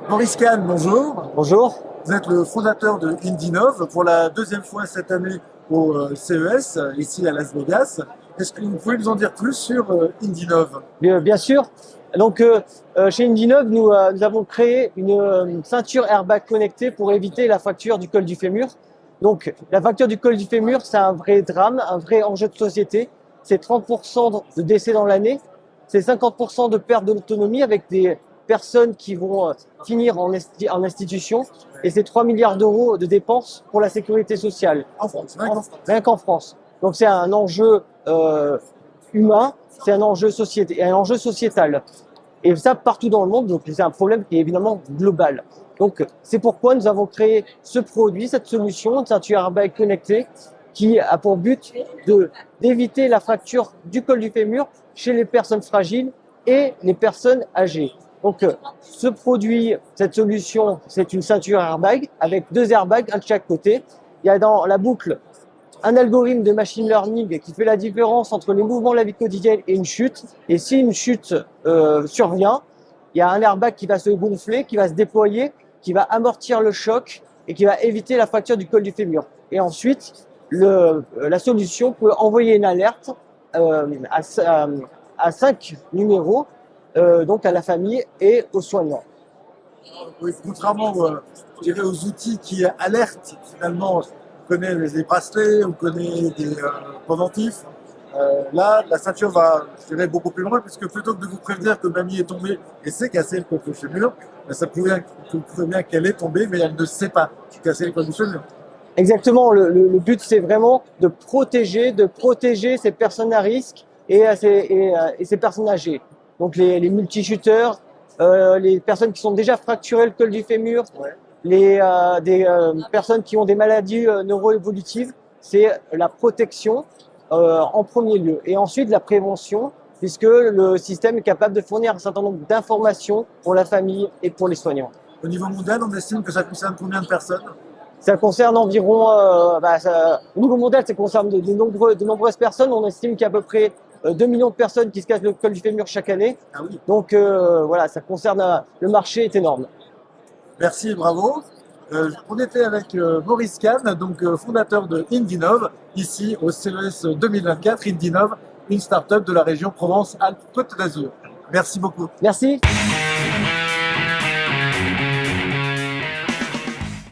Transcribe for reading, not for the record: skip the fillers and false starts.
Maurice Kahn, bonjour. Bonjour. Vous êtes le fondateur de Indinov pour la deuxième fois cette année au CES, ici à Las Vegas. Est-ce que vous pouvez nous en dire plus sur Indinov? Bien sûr. Donc, chez Indinov, nous avons créé une ceinture airbag connectée pour éviter la fracture du col du fémur. Donc, la fracture du col du fémur, c'est un vrai drame, un vrai enjeu de société. C'est 30% de décès dans l'année. C'est 50% de perte d'autonomie avec des personnes qui vont finir en institution. Et c'est 3 milliards d'euros de dépenses pour la sécurité sociale. En France, Rien qu'en France. Donc, c'est un enjeu humain, c'est un enjeu sociétal. Et ça partout dans le monde, donc c'est un problème qui est évidemment global. Donc c'est pourquoi nous avons créé ce produit, cette solution, une ceinture airbag connectée, qui a pour but d'éviter la fracture du col du fémur chez les personnes fragiles et les personnes âgées. Donc ce produit, cette solution, c'est une ceinture airbag avec 2 airbags, un de chaque côté. Il y a dans la boucle un algorithme de machine learning qui fait la différence entre les mouvements de la vie quotidienne et une chute. Et si une chute survient, il y a un airbag qui va se gonfler, qui va se déployer, qui va amortir le choc et qui va éviter la fracture du col du fémur. Et ensuite, la solution peut envoyer une alerte à 5 numéros, donc à la famille et aux soignants. Oui, contrairement je dirais, aux outils qui alertent finalement. On connaît les bracelets, on connaît des pendentifs. Là, la ceinture va, je dirais, beaucoup plus loin, puisque plutôt que de vous prévenir que mamie est tombée et s'est cassé le col du fémur, ça prouve bien qu'elle est tombée, mais elle ne sait pas casser le col du fémur. Exactement, le but c'est vraiment de protéger ces personnes à risque et ces personnes âgées. Donc les multi-shooters, les personnes qui sont déjà fracturées le col du fémur, des personnes qui ont des maladies neuroévolutives, c'est la protection en premier lieu. Et ensuite la prévention, puisque le système est capable de fournir un certain nombre d'informations pour la famille et pour les soignants. Au niveau mondial, on estime que ça concerne combien de personnes? Ça concerne environ, au niveau mondial, ça concerne de nombreuses personnes. On estime qu'il y a à peu près 2 millions de personnes qui se cassent le col du fémur chaque année. Ah oui. Donc voilà, ça concerne, le marché est énorme. Merci et bravo. On était avec Maurice Kahn, donc fondateur de Indinov, ici au CES 2024. Indinov, une start-up de la région Provence-Alpes-Côte d'Azur. Merci beaucoup. Merci.